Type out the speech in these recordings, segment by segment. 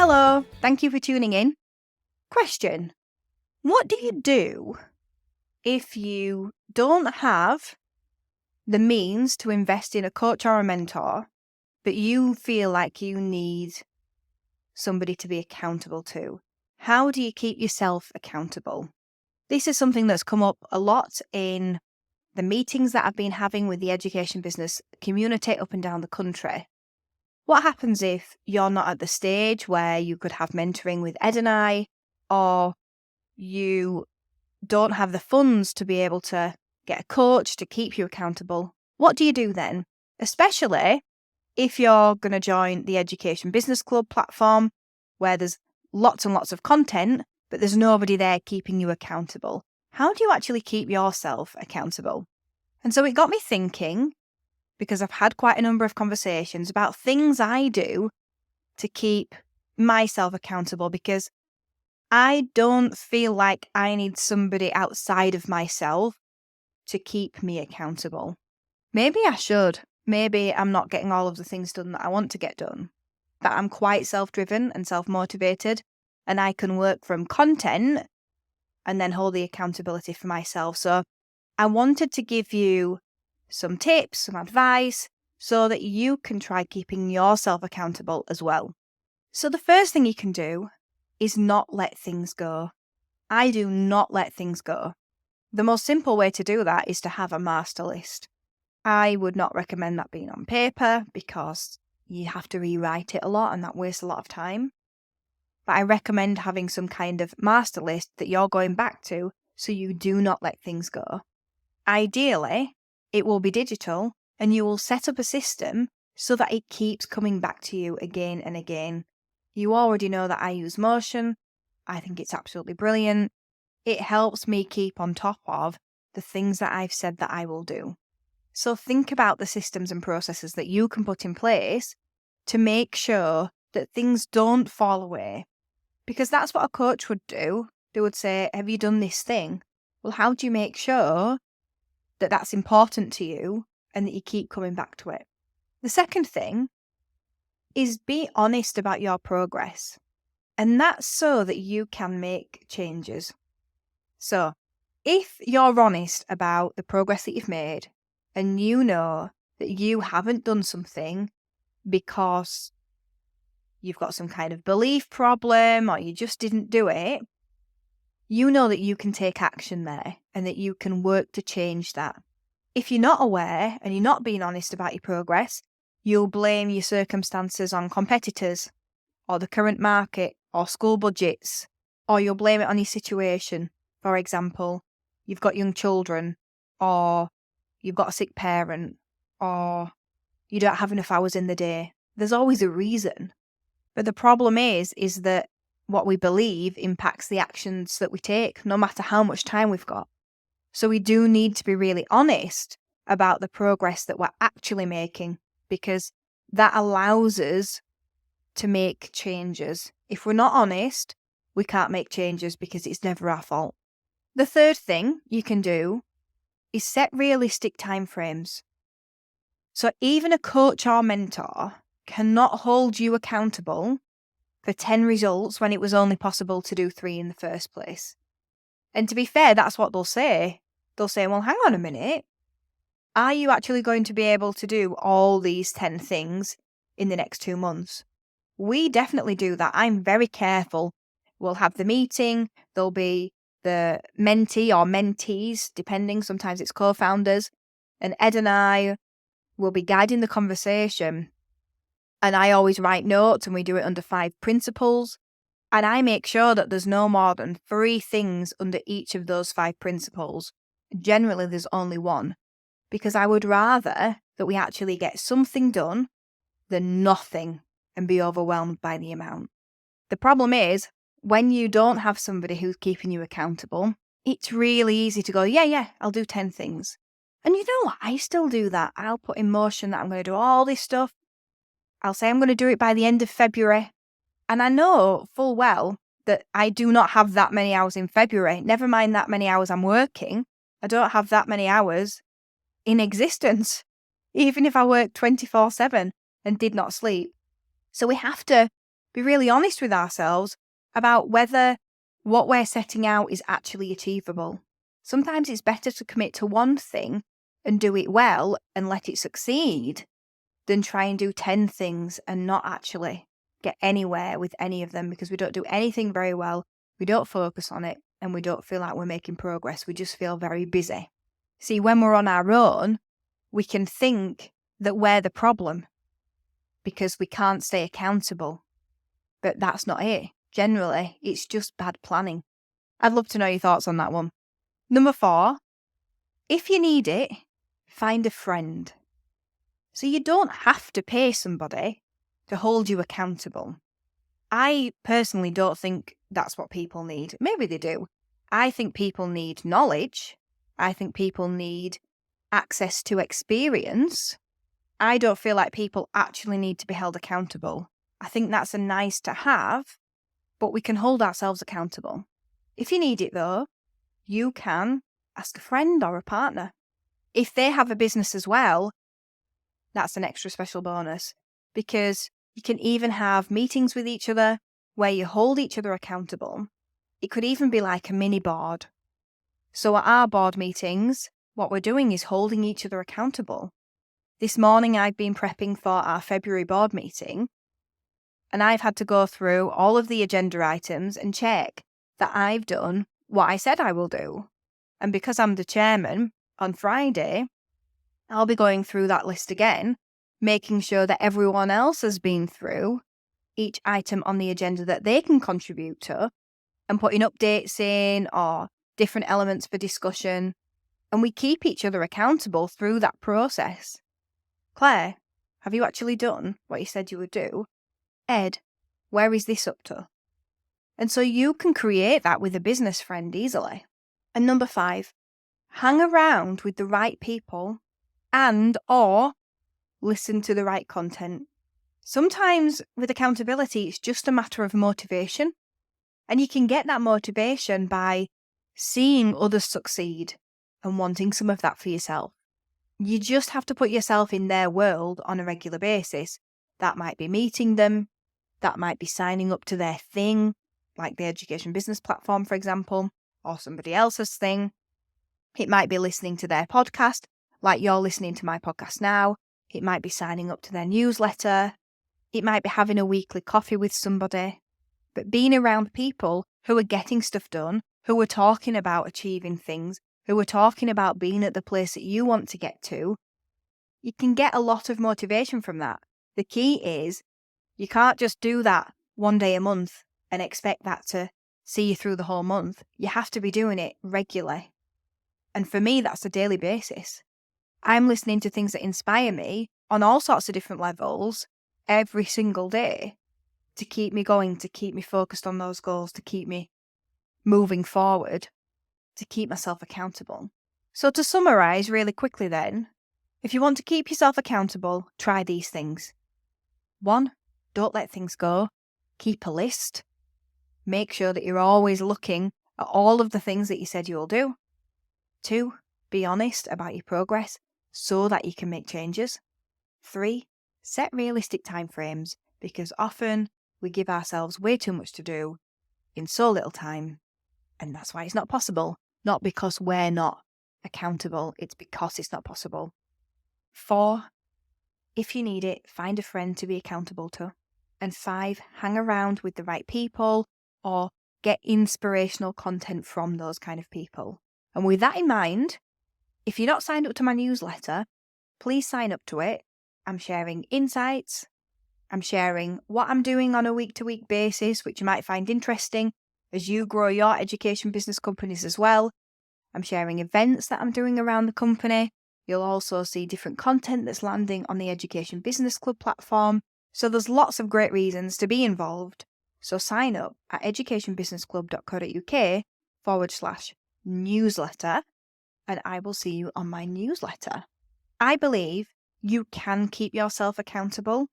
Hello, thank you for tuning in. Question: what do you do if you don't have the means to invest in a coach or a mentor, but you feel like you need somebody to be accountable to? How do you keep yourself accountable? This is something that's come up a lot in the meetings that I've been having with the education business community up and down the country. What happens if you're not at the stage where you could have mentoring with Ed and I, or you don't have the funds to be able to get a coach to keep you accountable? What do you do then? Especially if you're going to join the Education Business Club platform, where there's lots and lots of content, but there's nobody there keeping you accountable. How do you actually keep yourself accountable? And so it got me thinking, because I've had quite a number of conversations about things I do to keep myself accountable, because I don't feel like I need somebody outside of myself to keep me accountable. Maybe I should. Maybe I'm not getting all of the things done that I want to get done. That I'm quite self-driven and self-motivated, and I can work from content and then hold the accountability for myself. So I wanted to give you some tips, some advice, so that you can try keeping yourself accountable as well. So the first thing you can do is not let things go. I do not let things go. The most simple way to do that is to have a master list. I would not recommend that being on paper because you have to rewrite it a lot and that wastes a lot of time. But I recommend having some kind of master list that you're going back to so you do not let things go. Ideally, it will be digital and you will set up a system so that it keeps coming back to you again and again. You already know that I use Motion. I think it's absolutely brilliant. It helps me keep on top of the things that I've said that I will do. So think about the systems and processes that you can put in place to make sure that things don't fall away. Because that's what a coach would do. They would say, have you done this thing? Well, how do you make sure that that's important to you and that you keep coming back to it? The second thing is be honest about your progress. And that's so that you can make changes. So if you're honest about the progress that you've made and you know that you haven't done something because you've got some kind of belief problem or you just didn't do it, you know that you can take action there and that you can work to change that. If you're not aware and you're not being honest about your progress, you'll blame your circumstances on competitors or the current market or school budgets, or you'll blame it on your situation. For example, you've got young children, or you've got a sick parent, or you don't have enough hours in the day. There's always a reason. But the problem is that what we believe impacts the actions that we take, no matter how much time we've got. So we do need to be really honest about the progress that we're actually making, because that allows us to make changes. If we're not honest, we can't make changes because it's never our fault. The third thing you can do is set realistic timeframes. So even a coach or mentor cannot hold you accountable for 10 results when it was only possible to do 3 in the first place. And to be fair, that's what they'll say. They'll say, well, hang on a minute. Are you actually going to be able to do all these 10 things in the next 2 months? We definitely do that. I'm very careful. We'll have the meeting. There'll be the mentee or mentees, depending. Sometimes it's co-founders. And Ed and I will be guiding the conversation. And I always write notes and we do it under 5 principles. And I make sure that there's no more than 3 things under each of those 5 principles. Generally, there's only 1. Because I would rather that we actually get something done than nothing and be overwhelmed by the amount. The problem is, when you don't have somebody who's keeping you accountable, it's really easy to go, yeah, I'll do 10 things. And you know what? I still do that. I'll put in motion that I'm going to do all this stuff. I'll say I'm going to do it by the end of February. And I know full well that I do not have that many hours in February. Never mind that many hours I'm working. I don't have that many hours in existence, even if I worked 24/7 and did not sleep. So we have to be really honest with ourselves about whether what we're setting out is actually achievable. Sometimes it's better to commit to one thing and do it well and let it succeed than try and do 10 things and not actually get anywhere with any of them, because we don't do anything very well, we don't focus on it, and we don't feel like we're making progress. We just feel very busy. See, when we're on our own, we can think that we're the problem because we can't stay accountable. But that's not it. Generally, it's just bad planning. I'd love to know your thoughts on that one. Number 4, if you need it, find a friend. So you don't have to pay somebody to hold you accountable. I personally don't think that's what people need. Maybe they do. I think people need knowledge. I think people need access to experience. I don't feel like people actually need to be held accountable. I think that's a nice to have, but we can hold ourselves accountable. If you need it though, you can ask a friend or a partner. If they have a business as well, that's an extra special bonus, because you can even have meetings with each other where you hold each other accountable. It could even be like a mini board. So at our board meetings, what we're doing is holding each other accountable. This morning I've been prepping for our February board meeting, and I've had to go through all of the agenda items and check that I've done what I said I will do. And because I'm the chairman, on Friday, I'll be going through that list again, making sure that everyone else has been through each item on the agenda that they can contribute to, and putting updates in or different elements for discussion. And we keep each other accountable through that process. Claire, have you actually done what you said you would do? Ed, where is this up to? And so you can create that with a business friend easily. And number 5, hang around with the right people and or listen to the right content. Sometimes with accountability, it's just a matter of motivation. And you can get that motivation by seeing others succeed and wanting some of that for yourself. You just have to put yourself in their world on a regular basis. That might be meeting them. That might be signing up to their thing, like the Education Business Platform, for example, or somebody else's thing. It might be listening to their podcast, like you're listening to my podcast now. It might be signing up to their newsletter. It might be having a weekly coffee with somebody. But being around people who are getting stuff done, who are talking about achieving things, who are talking about being at the place that you want to get to, you can get a lot of motivation from that. The key is you can't just do that one day a month and expect that to see you through the whole month. You have to be doing it regularly. And for me, that's a daily basis. I'm listening to things that inspire me on all sorts of different levels every single day to keep me going, to keep me focused on those goals, to keep me moving forward, to keep myself accountable. So to summarise really quickly then, if you want to keep yourself accountable, try these things. 1, don't let things go. Keep a list. Make sure that you're always looking at all of the things that you said you'll do. 2, be honest about your progress so that you can make changes. 3, set realistic timeframes, because often we give ourselves way too much to do in so little time, and that's why it's not possible. Not because we're not accountable, it's because it's not possible. 4, if you need it, find a friend to be accountable to. And 5, hang around with the right people or get inspirational content from those kind of people. And with that in mind, if you're not signed up to my newsletter, please sign up to it. I'm sharing insights. I'm sharing what I'm doing on a week-to-week basis, which you might find interesting as you grow your education business companies as well. I'm sharing events that I'm doing around the company. You'll also see different content that's landing on the Education Business Club platform. So there's lots of great reasons to be involved. So sign up at educationbusinessclub.co.uk/newsletter, and I will see you on my newsletter. I believe you can keep yourself accountable.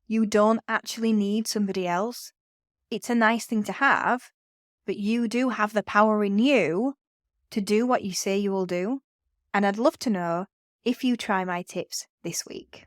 You don't actually need somebody else. It's a nice thing to have, but you do have the power in you to do what you say you will do. And I'd love to know if you try my tips this week.